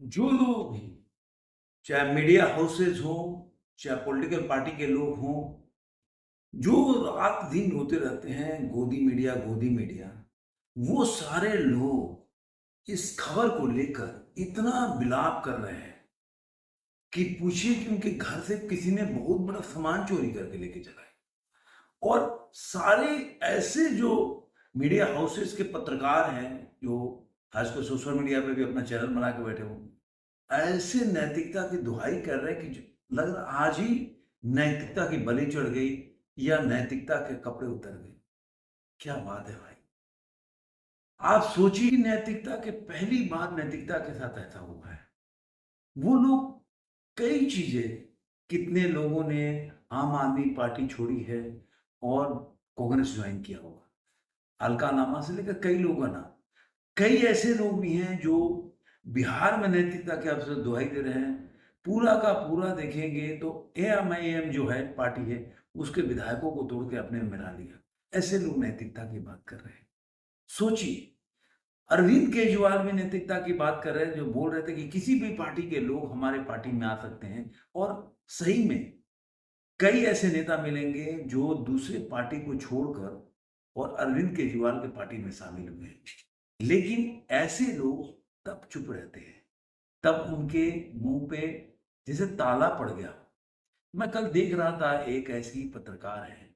जो लोग भी, चाहे मीडिया हाउसेज हो, चाहे पॉलिटिकल पार्टी के लोग हों, जो रात दिन रोते रहते हैं गोदी मीडिया, वो सारे लोग इस खबर को लेकर इतना विलाप कर रहे हैं कि पूछिए कि उनके घर से किसी ने बहुत बड़ा सामान चोरी करके लेके चला है। और सारे ऐसे जो मीडिया हाउसेस के पत्रकार हैं, जो आजकल सोशल मीडिया पे भी अपना चैनल बना के बैठे हो, ऐसे नैतिकता की दुहाई कर रहे हैं कि लग रहा आज ही नैतिकता की बलि चढ़ गई या नैतिकता के कपड़े उतर गए। क्या बात है भाई! आप सोचिए नैतिकता के पहली बार नैतिकता के साथ ऐसा हुआ है। वो लोग कई चीजें, कितने लोगों ने आम आदमी पार्टी छोड़ी है और कांग्रेस ज्वाइन किया होगा। अलका नामा से लेकर कई लोगों का नाम, कई ऐसे लोग भी हैं जो बिहार में नैतिकता के अवसर दुहाई दे रहे हैं। पूरा का पूरा देखेंगे तो एएमआईएम जो है पार्टी है, उसके विधायकों को तोड़ के अपने में मिला लिया। ऐसे लोग नैतिकता की बात कर रहे हैं। सोचिए, अरविंद केजरीवाल भी नैतिकता की बात कर रहे हैं, जो बोल रहे थे कि किसी भी पार्टी के लोग हमारे पार्टी में आ सकते हैं। और सही में कई ऐसे नेता मिलेंगे जो दूसरे पार्टी को छोड़कर और अरविंद केजरीवाल के पार्टी में शामिल हुए हैं। लेकिन ऐसे लोग तब चुप रहते हैं, तब उनके मुंह पे जैसे ताला पड़ गया। मैं कल देख रहा था, एक ऐसी पत्रकार है,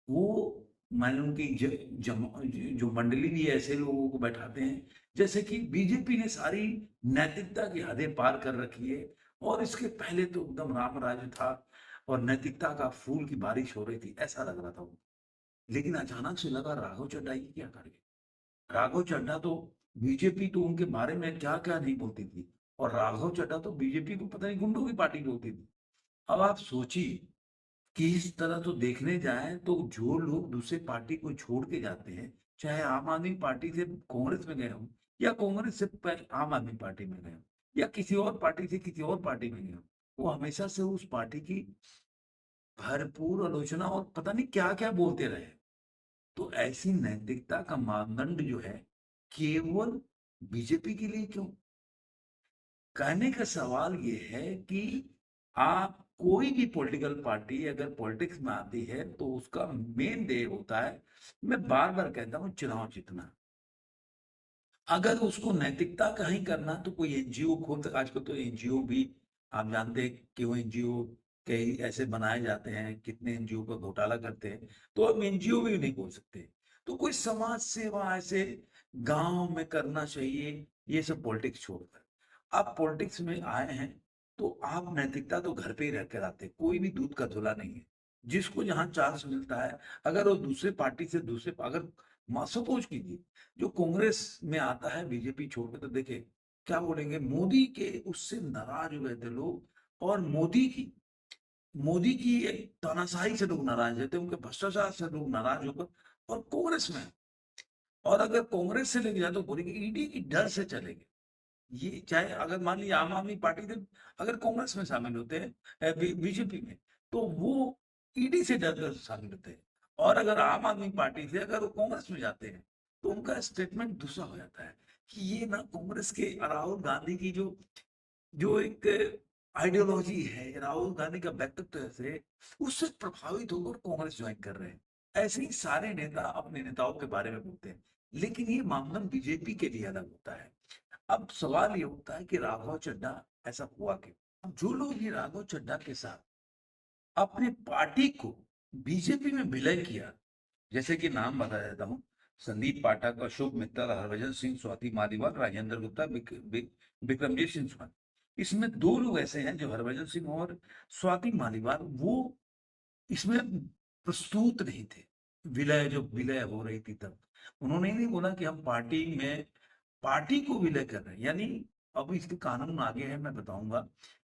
वो मैंने उनकी जो मंडली भी ऐसे लोगों को बैठाते हैं, जैसे कि बीजेपी ने सारी नैतिकता की हदें पार कर रखी है और इसके पहले तो एकदम राम राज्य था और नैतिकता का फूल की बारिश हो रही थी, ऐसा लग रहा था वो। लेकिन अचानक से लगा राघव चड्ढा ये क्या कर गए। राघव चड्ढा तो, बीजेपी तो उनके बारे में क्या क्या नहीं बोलती थी, और राघव चड्ढा तो बीजेपी को पता नहीं गुंडों की पार्टी बोलती थी। अब आप सोचिए कि इस तरह तो देखने जाएँ तो जो लोग दूसरे पार्टी को छोड़ के जाते हैं, चाहे आम आदमी पार्टी से कांग्रेस में गए हों या कांग्रेस से पहले आम आदमी पार्टी में गए हों या किसी और पार्टी से किसी और पार्टी में गए हों, वो हमेशा से उस पार्टी की भरपूर आलोचना और पता नहीं क्या-क्या बोलते रहे। तो ऐसी नैतिकता का मानदंड जो है, केवल बीजेपी के लिए क्यों? कहने का सवाल ये है कि आप कोई भी पॉलिटिकल पार्टी अगर पॉलिटिक्स में आती है तो उसका मेन ध्येय होता है, मैं बार बार कहता हूं, चुनाव जीतना। अगर उसको नैतिकता का ही करना तो कोई एनजीओ खोल सक, आजकल तो एनजीओ भी आप जानते हैं कि वो एनजीओ कई ऐसे बनाए जाते हैं, कितने एनजीओ का घोटाला करते हैं, तो अब एनजीओ भी नहीं बोल सकते। तो कोई समाज सेवा ऐसे गांव में करना चाहिए, ये सब पॉलिटिक्स छोड़कर। आप पॉलिटिक्स में आए हैं तो आप नैतिकता तो घर पे ही रह कर आते हैं, कोई भी दूध का धुला नहीं है। जिसको जहां चांस मिलता है, अगर वो दूसरे पार्टी से दूसरे, अगर सपोज कीजिए जो कांग्रेस में आता है बीजेपी छोड़ के, तो देखिए क्या बोलेंगे, मोदी के उससे नाराज हो गए थे लोग, और मोदी की एक तानाशाही से लोग नाराज रहते, उनके भ्रष्टाचार से लोग नाराज होकर और कांग्रेस में, और अगर कांग्रेस से लेके जाए तो बोलेंगे ईडी की डर से चलेंगे। ये चाहे अगर मान लीजिए आम आदमी पार्टी से अगर कांग्रेस में शामिल होते हैं, बीजेपी में, तो वो ईडी से डर कर शामिल होते हैं। और अगर आम आदमी पार्टी से अगर वो कांग्रेस में जाते हैं तो उनका स्टेटमेंट दूसरा हो जाता है कि ये ना कांग्रेस के राहुल गांधी की जो जो एक आइडियोलॉजी है, राहुल गांधी का व्यक्तित्व से, उससे प्रभावित होकर कांग्रेस ज्वाइन कर रहे हैं। ऐसे ही सारे नेता अपने नेताओं के बारे में बोलते हैं, लेकिन ये मामला बीजेपी के लिए अलग होता है। अब सवाल ये उठता है कि राघव चड्ढा ऐसा हुआ क्यों? अब जो लोग ये राघव चड्ढा के साथ अपने पार्टी को बीजेपी में विलय किया, जैसे कि नाम बता देता हूँ, संदीप पाठक, अशोक मित्तल, हरभजन सिंह, स्वाति मालीवाल, राजेंद्र गुप्ता, विक्रमजीत सिंह सुमन। इसमें दो लोग ऐसे हैं जो हरभजन सिंह और स्वाति मालीवाल, वो इसमें प्रस्तुत नहीं थे। विलय जब विलय हो रही थी तब उन्होंने नहीं बोला कि हम पार्टी में पार्टी को विलय कर रहे हैं, यानी अब इसके कानून आगे है, मैं बताऊंगा।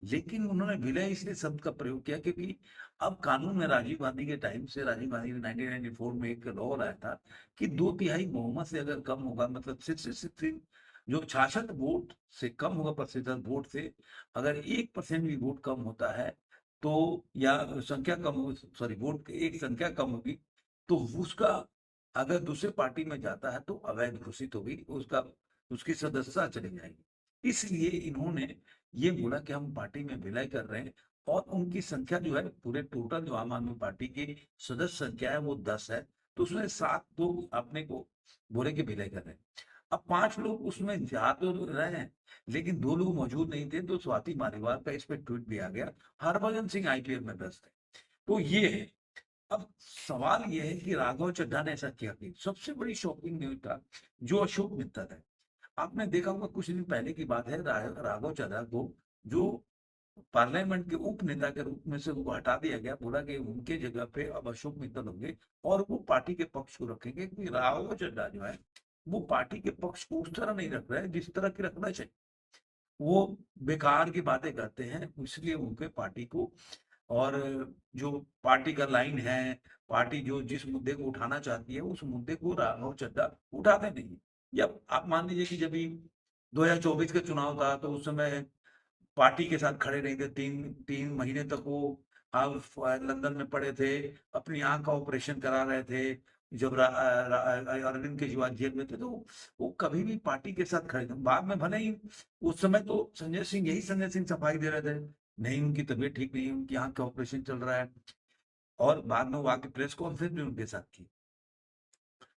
लेकिन उन्होंने विलय इसलिए शब्द का प्रयोग किया क्योंकि अब कानून में राजीव गांधी के टाइम से, राजीव गांधी ने 1994 में एक लॉ लाया था कि 2/3 बहुमत से अगर कम होगा, मतलब 66, जो 66 वोट से कम होगा प्रतिशत वोट से, अगर 1% भी वोट कम होता है तो, या संख्या कम हो, सॉरी वोट की एक संख्या कम होगी, तो उसका अगर दूसरे पार्टी में जाता है तो अवैध घोषित होगी, उसका उसकी सदस्यता चली जाएगी। इसलिए इन्होंने ये बोला कि हम पार्टी में विलय कर रहे हैं और उनकी संख्या जो है पूरे टोटल जो आम आदमी पार्टी की सदस्य संख्या है वो 10 है। तो उसमें 7 लोग अपने को बोले कि विलय कर रहे हैं। अब 5 लोग उसमें जा तो रहे हैं, लेकिन 2 लोग मौजूद नहीं थे, तो स्वाति मालीवाल का इस पे ट्वीट भी आ गया। हरभजन सिंह आईपीएल में व्यस्त है। तो ये है। अब सवाल ये है कि राघव चड्ढा ने ऐसा किया कि सबसे बड़ी शॉकिंग न्यूज था जो अशोक मित्तल है। आपने देखा होगा कुछ दिन पहले की बात है, राघव चड्ढा को जो पार्लियामेंट के उप नेता के रूप में से वो हटा दिया गया, बोला कि उनके जगह पे अब अशोक मित्तल होंगे और वो पार्टी के पक्ष को रखेंगे, क्योंकि राघव चड्ढा जो है वो पार्टी के पक्ष को उस तरह नहीं रख रहा है जिस तरह की रखना चाहिए। वो बेकार की बातें करते हैं, इसलिए उनके पार्टी को और जो पार्टी का लाइन है, पार्टी जो जिस मुद्दे को उठाना चाहती है, उस मुद्दे को राघव चड्ढा उठाते नहीं। या आप मान लीजिए कि जब भी 2024 का चुनाव था तो उस समय पार्टी के साथ खड़े नहीं थे। 3 महीने तक वो आप लंदन में पड़े थे, अपनी आँख का ऑपरेशन करा रहे थे। जब अरविंद केजरीवाल जेल में थे, तो वो कभी भी पार्टी के साथ खड़े थे। बाद में भले ही उस समय तो संजय सिंह सफाई दे रहे थे, नहीं उनकी तबीयत ठीक नहीं है, उनकी आँख का ऑपरेशन चल रहा है, और बाद में वो आके प्रेस कॉन्फ्रेंस भी उनके साथ की।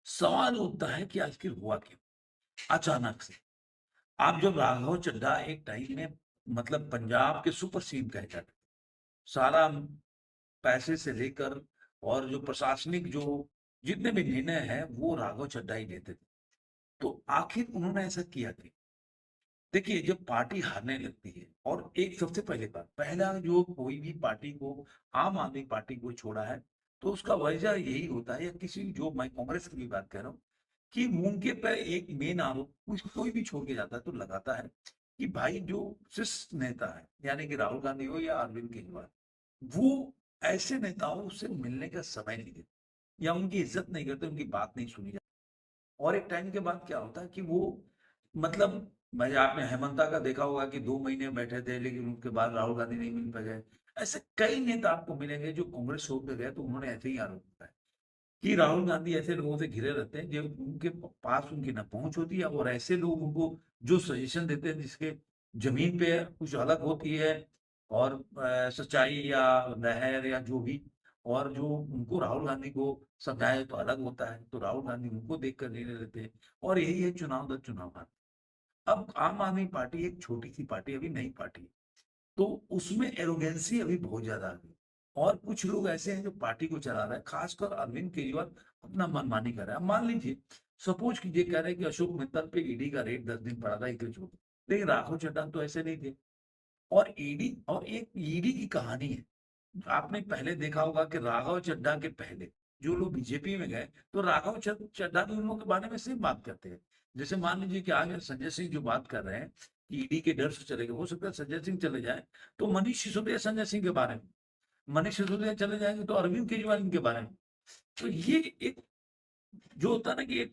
सवाल उठता है कि आखिर हुआ क्यों? अचानक से आप जब राघव चड्ढा एक टाइम में मतलब पंजाब के सुपर सीएम कहे जाते, सारा पैसे से लेकर और जो प्रशासनिक जो जितने भी निर्णय हैं वो राघव चड्ढा ही लेते थे। तो आखिर उन्होंने ऐसा किया क्यों? देखिए, जब पार्टी हारने लगती है, और एक सबसे पहले बात, पहला जो कोई भी पार्टी को, आम आदमी पार्टी को छोड़ा है, तो उसका वजह यही होता है, या किसी जो, मैं कांग्रेस की भी बात कर रहा हूँ, कि उनके पे एक मेन आरोप कोई भी छोड़ के जाता है तो लगाता है कि भाई जो शीर्ष नेता है, यानी कि राहुल गांधी हो या अरविंद केजरीवाल, वो ऐसे नेताओं से मिलने का समय नहीं देते या उनकी इज्जत नहीं करते, उनकी बात नहीं सुनी जाती। और एक टाइम के बाद क्या होता है कि वो मतलब, मैं, आपने हेमंता का देखा होगा कि 2 महीने बैठे थे लेकिन उनके बाद राहुल गांधी नहीं मिल पाए। ऐसे कई नेता आपको मिलेंगे जो कांग्रेस छोड़ के गए तो उन्होंने ऐसे ही आरोप लगाया कि राहुल गांधी ऐसे लोगों से घिरे रहते हैं जो उनके पास उनकी ना पहुंच होती है, और ऐसे लोग उनको जो सजेशन देते हैं जिसके जमीन पे कुछ अलग होती है, और सच्चाई या लहर या जो भी, और जो उनको राहुल गांधी को समझाए तो अलग होता है, तो राहुल गांधी उनको देखकर निर्णय लेते हैं। और यही है चुनाव दर चुनाव हार। अब आम आदमी पार्टी एक छोटी सी पार्टी, अभी नई पार्टी है, तो उसमें एरोगेंसी अभी बहुत ज्यादा आ गई, और कुछ लोग ऐसे हैं जो पार्टी को चला रहे हैं, खासकर अरविंद केजरीवाल अपना मनमानी कर रहा है। अब मान लीजिए, सपोज कीजिए, कह रहे हैं कि अशोक मित्तल पे ईडी का रेड 10 दिन पड़ा था, इसलिए छोड़, लेकिन राघव चड्ढा तो ऐसे नहीं थे। और ईडी, और एक ईडी की कहानी है, आपने पहले देखा होगा कि राघव चड्ढा के पहले जो लोग बीजेपी में गए, तो राघव चड्ढा भी उन लोगों के बारे में सेम बात करते हैं। जैसे मान लीजिए कि आज संजय सिंह जो बात कर रहे हैं कि ईडी के डर से चले गए, हो सकता है संजय सिंह चले जाए तो मनीष सिसोदिया संजय सिंह के बारे में, मनीष सिसोदिया चले जाएंगे तो अरविंद केजरीवाल इनके बारे में। तो ये एक जो होता है ना कि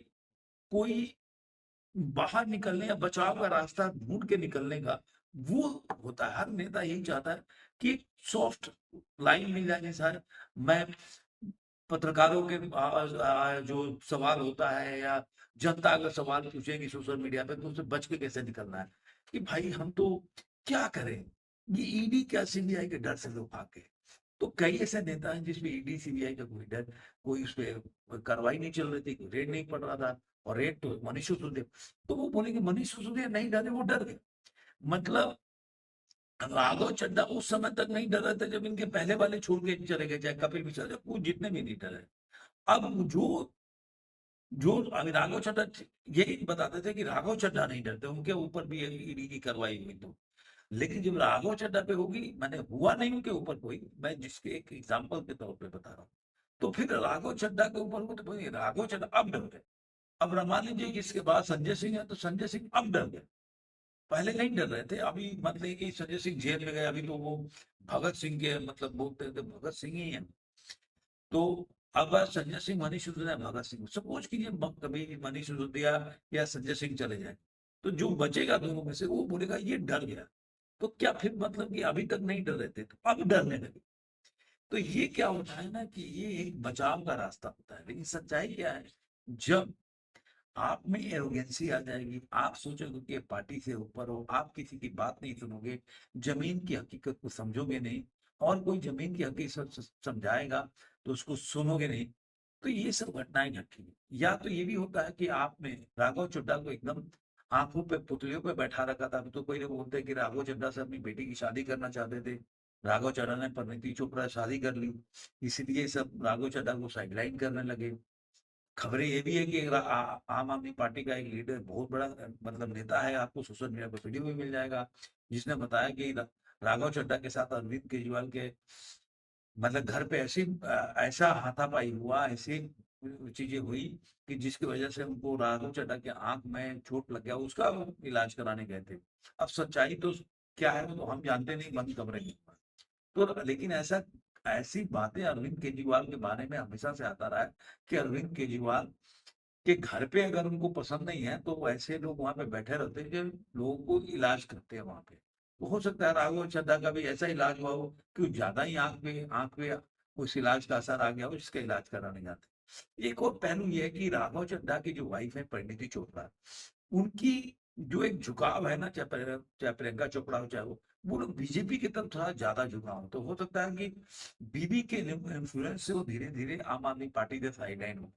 कोई बाहर निकलने या बचाव का रास्ता ढूंढ के निकलने का, वो होता है। हर नेता यही चाहता है कि सॉफ्ट लाइन मिल जाए, जैसा है, मैं पत्रकारों के जो सवाल होता है या जनता अगर सवाल पूछेगी सोशल मीडिया पे तो उससे बच के कैसे निकलना है, कि भाई हम तो क्या करें, ये ईडी क्या सीबीआई के डर से लोग भाग गए। तो कई ऐसे नेता हैं जिसमें ईडी सीबीआई का कोई डर, कोई उस पर कार्रवाई नहीं चल रही थी, कोई रेड नहीं पड़ रहा था, और रेड तो मनीष सिसोदिया, तो वो बोलेंगे मनीष सिसोदिया नहीं डरे, वो डर गए। मतलब राघव चड्ढा उस समय तक नहीं डर रहे थे जब इनके पहले वाले छोड़ के चले गए, चाहे कपिल मिश्रा, वो जितने भी लीडर है। अब जो जो अभी राघव चड्ढा यही बताते थे कि राघव चड्ढा नहीं डरते, उनके ऊपर भी ईडी की कार्रवाई हुई तो, लेकिन जब राघव चड्ढा पे होगी, मैंने हुआ नहीं उनके ऊपर कोई, मैं जिसके एक एग्जाम्पल के तौर पे बता रहा हूँ, तो फिर राघव चड्ढा के ऊपर हुआ तो भाई राघव चड्ढा अब डर गए। अब मान लीजिए कि इसके बाद संजय सिंह है तो संजय सिंह अब डर गए, पहले नहीं डर रहे थे। अभी मतलब कि संजय सिंह जेल में गए, अभी तो वो भगत सिंह के मतलब बोलते थे भगत सिंह ही है। तो अब संजय सिंह, मनीष सिसोदिया, भगत सिंह, सपोज कीजिए कभी मनीष सिसोदिया या संजय सिंह चले जाए, तो जो बचेगा दोनों में से वो बोलेगा ये डर गया। तो क्या फिर मतलब कि अभी तक नहीं डर रहे थे तो अब डरने लगे। तो ये क्या होता है ना कि ये एक बचाव का रास्ता होता है, लेकिन सच्चाई क्या है, जब आप में एरोगेंसी आ जाएगी, आप सोचोगे कि पार्टी से ऊपर हो, आप किसी की बात नहीं सुनोगे, जमीन की हकीकत को समझोगे नहीं, और कोई जमीन की हकीकत समझाएगा तो उसको सुनोगे नहीं। तो ये सब घटनाएं घटी हैं। या तो ये भी होता है कि आपने राघव चड्ढा को एकदम आंखों पे पुतलियों पे बैठा रखा था। तो कोई लोग बोलते हैं कि राघव चड्ढा से अपनी बेटी की शादी करना चाहते थे, राघव चड्ढा ने परिणीति चोपड़ा से शादी कर ली, इसलिए सब राघव चड्ढा को साइडलाइन करने लगे। खबरें ये भी है कि आम आदमी पार्टी का एक लीडर बहुत बड़ा मतलब नेता है, आपको सोशल मीडिया पर वीडियो भी मिल जाएगा, जिसने बताया कि राघव चड्ढा के साथ अरविंद केजरीवाल के मतलब घर पे ऐसा हाथापाई हुआ, ऐसी चीजें हुई कि जिसकी वजह से उनको राघव चड्ढा के आंख में चोट लग गया, उसका वो इलाज कराने गए थे। अब सच्चाई तो क्या है वो तो हम जानते नहीं, बंद खबरें नहीं। तो लेकिन ऐसी बातें अरविंद केजरीवाल के बारे में हमेशा से आता रहा है कि अरविंद केजरीवाल के घर पे अगर उनको पसंद नहीं है तो ऐसे लोग वहां पे बैठे रहते हैं जो लोगों को इलाज करते हैं वहां पे। तो हो सकता है राघव चड्ढा का भी ऐसा इलाज हुआ हो कि ज्यादा ही आंख पे उस इलाज का असर आ गया हो जिसका इलाज कराने जाते। एक और पहलू ये है कि राघव चड्ढा की जो वाइफ है परिणीति चोपड़ा, उनकी जो एक झुकाव है ना, चाहे प्रियंका चोपड़ा हो चाहे वो लोग बीजेपी की तरफ थोड़ा ज्यादा झुकाव हो। तो हो सकता है कि बीबी के इन्फ्लुएंस से वो धीरे धीरे आम आदमी पार्टी के साइडलाइन हो।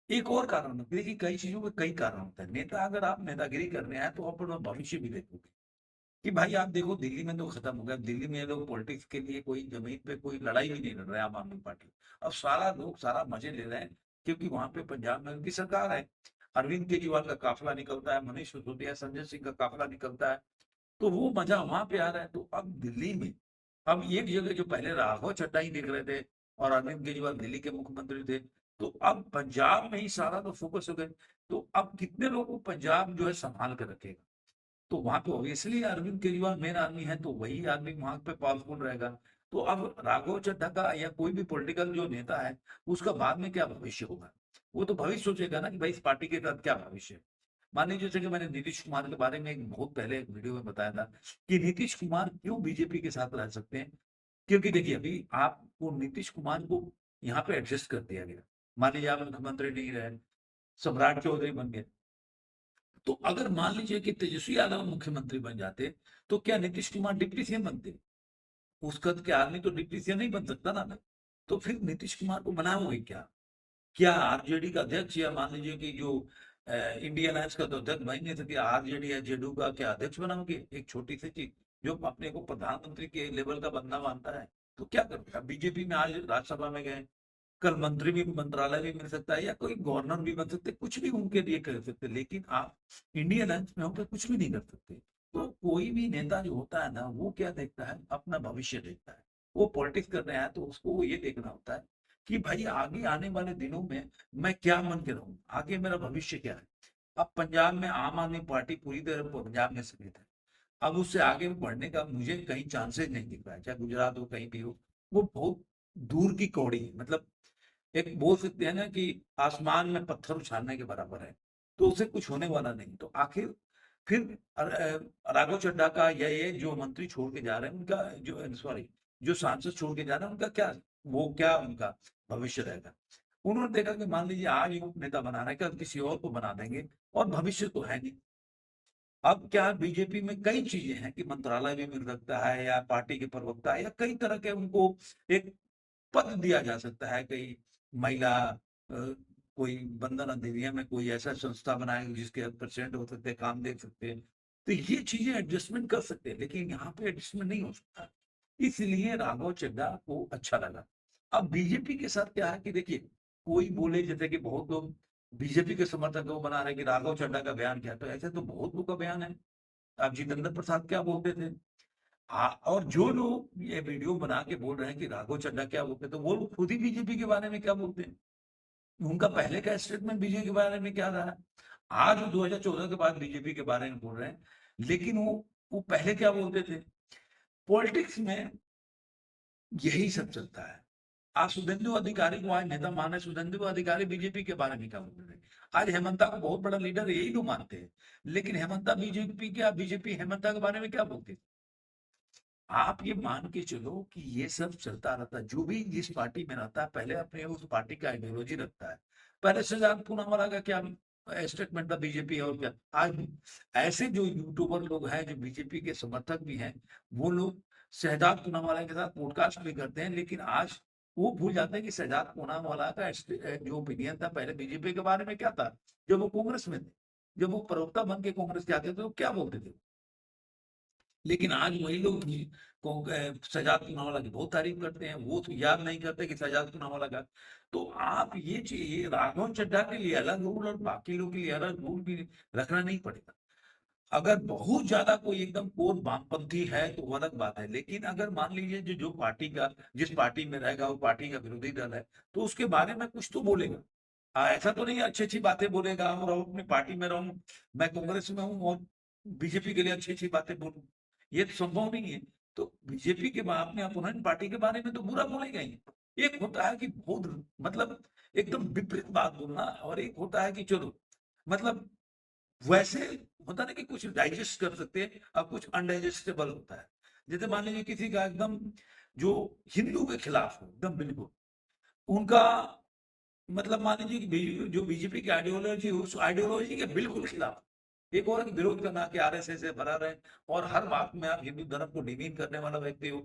एक और कारण होता है, देखिए कई चीजों में कई कारण होते हैं। नेता अगर आप नेतागिरी कर रहे हैं तो आप अपना भविष्य भी देखोगे कि भाई आप देखो दिल्ली में तो खत्म हो गया, दिल्ली में लोग पॉलिटिक्स के लिए कोई जमीन पे कोई लड़ाई भी नहीं लड़ रहे आम आदमी पार्टी। अब सारा लोग सारा मजे ले रहे हैं क्योंकि वहां पे पंजाब में उनकी सरकार है, अरविंद केजरीवाल का काफिला निकलता है, मनीष सिसोदिया संजय सिंह का काफिला निकलता है, तो वो मजा वहां पे आ रहा है। तो अब दिल्ली में अब एक जगह जो पहले राघव चड्ढा ही दिख रहे थे और अरविंद केजरीवाल दिल्ली के मुख्यमंत्री थे, तो अब पंजाब में ही सारा तो फोकस हो गए। तो अब कितने लोगों को पंजाब जो है संभाल कर रखेगा। तो वहां पे ऑब्वियसली अरविंद केजरीवाल मेन आदमी है, तो वही आदमी वहां पे पावरफुल रहेगा। तो अब राघव चड्ढा का या कोई भी पॉलिटिकल जो नेता है उसका बाद में क्या भविष्य होगा, वो तो भविष्य सोचेगा ना कि भाई इस पार्टी के तहत क्या भविष्य है। मान लीजिए जैसे कि मैंने नीतीश कुमार के बारे में एक बहुत पहले एक वीडियो में बताया था कि नीतीश कुमार क्यों बीजेपी के साथ रह सकते हैं। क्योंकि देखिए अभी आपको नीतीश कुमार को यहाँ पे एडजस्ट कर दिया गया। मान लीजिए आप मुख्यमंत्री नहीं रहे, सम्राट चौधरी बन गए, तो अगर मान लीजिए कि तेजस्वी यादव मुख्यमंत्री बन जाते तो क्या नीतीश कुमार डिप्टी सीएम बनते? उस कद के आदमी तो डिप्टी सीएम नहीं बन सकता ना। तो फिर नीतीश कुमार को बनाओगे क्या आरजेडी का अध्यक्ष, या मान लीजिए कि जो इंडिया अलायंस का तो अध्यक्ष बन नहीं सकती, आरजेडी या जेडू का क्या अध्यक्ष बनाओगे? एक छोटी सी चीज जो अपने को प्रधानमंत्री के लेवल का बंदा मानता है, तो क्या करोगे? बीजेपी में आज राज्यसभा में गए, कल मंत्री भी मंत्रालय भी मिल सकता है या कोई गवर्नर भी बन सकते, कुछ भी उनके लिए कर सकते, लेकिन आप इंडियन लंच में होकर कुछ भी नहीं कर सकते। तो कोई भी नेता जो होता है ना वो क्या देखता है, अपना भविष्य देखता है। वो पॉलिटिक्स कर रहे हैं तो उसको वो ये देखना होता है कि भाई आगे आने वाले दिनों में मैं क्या मन के रहूं, आगे मेरा भविष्य क्या है। अब पंजाब में आम आदमी पार्टी पूरी तरह पंजाब में सीमित है, अब उससे आगे बढ़ने का मुझे कहीं चांसेस नहीं दिख रहा है, चाहे गुजरात हो कहीं भी हो। वो बहुत दूर की कौड़ी है, मतलब एक बोल सकते हैं ना कि आसमान में पत्थर उछालने के बराबर है। तो उसे कुछ होने वाला नहीं। तो आखिर फिर राघव चड्ढा का या ये जो मंत्री छोड़ के जा रहे हैं उनका जो सॉरी जो सांसद छोड़ के जा रहे हैं उनका क्या, वो क्या उनका भविष्य रहेगा। उन्होंने देखा कि मान लीजिए आज वो नेता बना रहे हैं, कल किसी और को बना देंगे और भविष्य तो है नहीं। अब क्या बीजेपी में कई चीजें हैं कि मंत्रालय भी मिल सकता है या पार्टी के प्रवक्ता या कई तरह के उनको एक पद दिया जा सकता है। कई महिला कोई बंधन अधिनियम में कोई ऐसा संस्था बनाए जिसके प्रेसिडेंट हो सकते हैं, काम देख सकते हैं। तो ये चीजें एडजस्टमेंट कर सकते हैं, लेकिन यहाँ पे एडजस्टमेंट नहीं हो सकता। इसलिए राघव चड्ढा को अच्छा लगा। अब बीजेपी के साथ क्या है कि देखिए कोई बोले जैसे कि बहुत लोग बीजेपी के समर्थक वो बना रहे कि राघव चड्ढा का बयान क्या, तो ऐसे तो बहुत लोग का बयान है। अब जितेंद्र प्रसाद क्या बोलते थे, और जो लोग ये वीडियो बना के बोल रहे हैं कि राघव चड्ढा क्या बोलते हैं, तो वो लोग खुद ही बीजेपी के बारे में क्या बोलते हैं, उनका पहले का स्टेटमेंट बीजेपी के बारे में क्या रहा है। आज वो 2014 के बाद बीजेपी के बारे में बोल रहे हैं, लेकिन वो पहले क्या बोलते थे। पॉलिटिक्स में यही सब चलता है। आज शुभेंदु अधिकारी को आज नेता माने, शुभेंदु अधिकारी बीजेपी के बारे में क्या बोल रहे हैं। आज हेमंता को बहुत बड़ा लीडर यही लोग मानते हैं, लेकिन हेमंता बीजेपी क्या, बीजेपी हेमंता के बारे में क्या बोलती है। आप ये मान के चलो कि ये सब चलता रहता है। जो भी जिस पार्टी में रहता है पहले अपने उस पार्टी का आइडियोलॉजी रखता है। पहले शहजाद पूनावाला का क्या स्टेटमेंट था बीजेपी और क्या। आज भी ऐसे जो यूट्यूबर लोग हैं जो बीजेपी के समर्थक भी हैं, वो लोग शहजाद पूनावाला के साथ पॉडकास्ट भी करते हैं, लेकिन आज वो भूल जाते हैं कि शहजाद पूनावाला का जो ओपिनियन था पहले बीजेपी के बारे में क्या था, जब वो कांग्रेस में थे, जब वो प्रवक्ता बन के कांग्रेस के आते थे वो क्या बोलते थे। लेकिन आज वही लोग सजाद पूनावाला की बहुत तारीफ करते हैं, वो तो याद नहीं करते कि सजाद पूनावाला का। तो आप ये चाहिए राघव चड्ढा के लिए अलग रूल और बाकी लोग के लिए अलग रूल भी रखना नहीं पड़ेगा। अगर बहुत ज्यादा कोई एकदम कोर वामपंथी है तो वो अलग बात है, लेकिन अगर मान लीजिए जो पार्टी का जिस पार्टी में रहेगा वो पार्टी का विरोधी दल है, तो उसके बारे में कुछ तो बोलेगा। ऐसा तो नहीं अच्छी अच्छी बातें बोलेगा और अपनी पार्टी में रहूं, मैं कांग्रेस में हूं और बीजेपी के लिए अच्छी अच्छी बातें बोलूं, ये तो संभव नहीं है। तो बीजेपी के अपने अपोनेंट पार्टी के बारे में तो बुरा बोलेगा ही। एक होता है कि बहुत मतलब एकदम विपरीत बात बोलना, और एक होता है कि चलो मतलब वैसे होता ना कि कुछ डाइजेस्ट कर सकते हैं और कुछ अनडाइजेस्टेबल होता है। जैसे मान लीजिए किसी का एकदम जो हिंदू के खिलाफ हो एकदम बिल्कुल, उनका मतलब मान लीजिए कि जो बीजेपी की आइडियोलॉजी उस आइडियोलॉजी के बिल्कुल खिलाफ। एक और विरोध करना कि आरएसएस से भरा रहे और हर बात में आप हिंदू धर्म को डिमीन करने वाला व्यक्ति हो,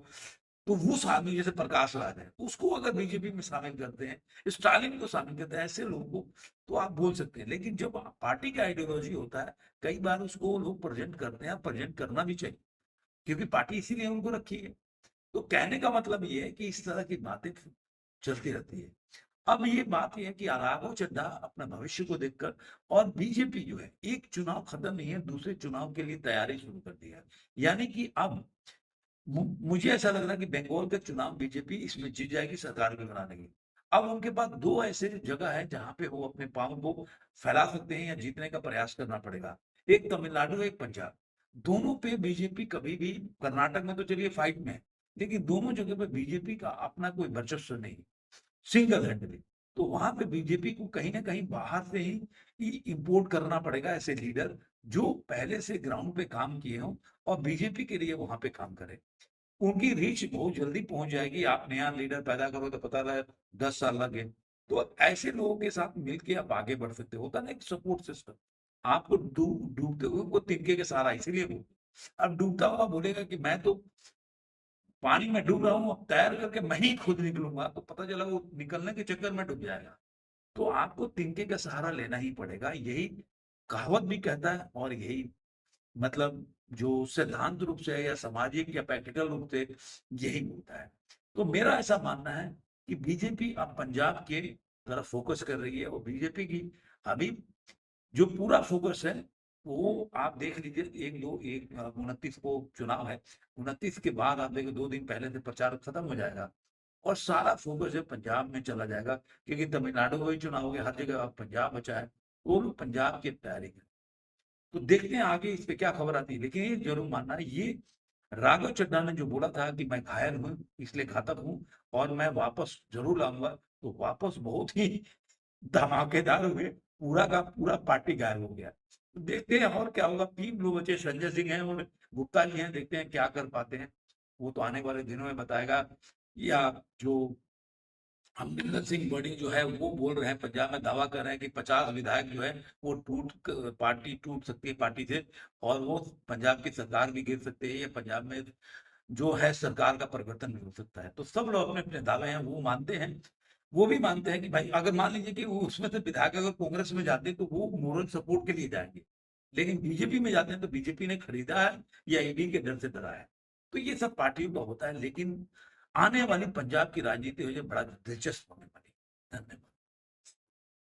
तो वो आदमी जैसे प्रकाश राज है उसको अगर बीजेपी में शामिल करते हैं, स्टालिन को शामिल करते हैं, ऐसे लोगों को तो आप बोल सकते हैं। लेकिन जब पार्टी का आइडियोलॉजी होता है कई बार उसको लोग प्रेजेंट करते हैं, प्रेजेंट करना भी चाहिए, क्योंकि पार्टी इसीलिए उनको रखी है। तो कहने का मतलब ये है कि इस तरह की बातें चलती रहती है। अब ये बात ये है कि राघव चड्ढा अपना भविष्य को देखकर, और बीजेपी जो है एक चुनाव खत्म नहीं है दूसरे चुनाव के लिए तैयारी शुरू कर दी है। यानी कि अब मुझे ऐसा लग रहा है कि बंगाल का चुनाव बीजेपी इसमें जीत जाएगी सरकार भी बनाने की। अब उनके पास दो ऐसे जगह है जहां पे वो अपने पांव को फैला सकते हैं या जीतने का प्रयास करना पड़ेगा, एक तमिलनाडु एक पंजाब। दोनों पे बीजेपी कभी भी, कर्नाटक में तो चलिए फाइट में है, लेकिन दोनों जगह पे बीजेपी का अपना कोई वर्चस्व नहीं, सिंगल हैंडली। तो वहां पे बीजेपी को कहीं ना कहीं बाहर से ही इंपोर्ट करना पड़ेगा ऐसे लीडर जो पहले से ग्राउंड पे काम किए हों और बीजेपी के लिए वहां पे काम करें। उनकी रीच बहुत जल्दी पहुंच जाएगी। आप नया लीडर पैदा करो तो पता रहे 10 साल लगे, तो ऐसे लोगों के साथ मिलकर आप आगे बढ़ सकते हो। होता ना एक सपोर्ट सिस्टम। आपको डूबते हुए को तिनके के सहारा, इसीलिए वो अब डूबता हुआ बोलेगा कि मैं तो पानी में डूब रहा हूं, अब तैर करके मैं ही खुद निकलूंगा, तो पता चला वो निकलने के चक्कर में डूब जाएगा। तो आपको तिनके का सहारा लेना ही पड़ेगा, यही कहावत भी कहता है और यही मतलब जो सिद्धांत रूप से है या सामाजिक या प्रैक्टिकल रूप से यही होता है। तो मेरा ऐसा मानना है कि बीजेपी अब पंजाब के तरफ फोकस कर रही है, और बीजेपी की अभी जो पूरा फोकस है वो आप देख लीजिए, 29 को चुनाव है, 29 के बाद आप देखिए 2 दिन पहले से प्रचार खत्म हो जाएगा और सारा फोकस है पंजाब में चला जाएगा, क्योंकि तमिलनाडु में भी चुनाव हो गया, हर जगह अब पंजाब बचा है, वो लोग पंजाब की तैयारी करें। तो देखते हैं आगे इस पे क्या खबर आती है। लेकिन ये जरूर मानना है, ये राघव चड्ढा ने जो बोला था कि मैं घायल हूं इसलिए घातक हूं और मैं वापस जरूर आऊंगा, तो वापस बहुत ही धमाकेदार हुए, पूरा का पूरा पार्टी गायब हो गया। तो देखते हैं और क्या होगा। 3 लोग बचे, संजय सिंह हैं और गुप्ता जी हैं, देखते हैं क्या कर पाते हैं, वो तो आने वाले दिनों में बताएगा। या जो अमरिंदर सिंह बड़ी जो है वो बोल रहे हैं, पंजाब में दावा कर रहे हैं कि 50 विधायक जो है वो पार्टी टूट सकती है पार्टी से, और वो पंजाब की सरकार भी गिर सकती है, या पंजाब में जो है सरकार का परिवर्तन भी हो सकता है। तो सब लोग अपने अपने दावे हैं वो मानते हैं। वो भी मानते हैं कि भाई अगर मान लीजिए कि वो उसमें से विधायक अगर कांग्रेस में जाते तो वो मोरल सपोर्ट के लिए जाएंगे, लेकिन बीजेपी में जाते हैं तो बीजेपी ने खरीदा है या ईडी के डर से डरा है। तो ये सब पार्टियों का होता है, लेकिन आने वाली पंजाब की राजनीति हो जाए बड़ा दिलचस्प होने वाली। धन्यवाद।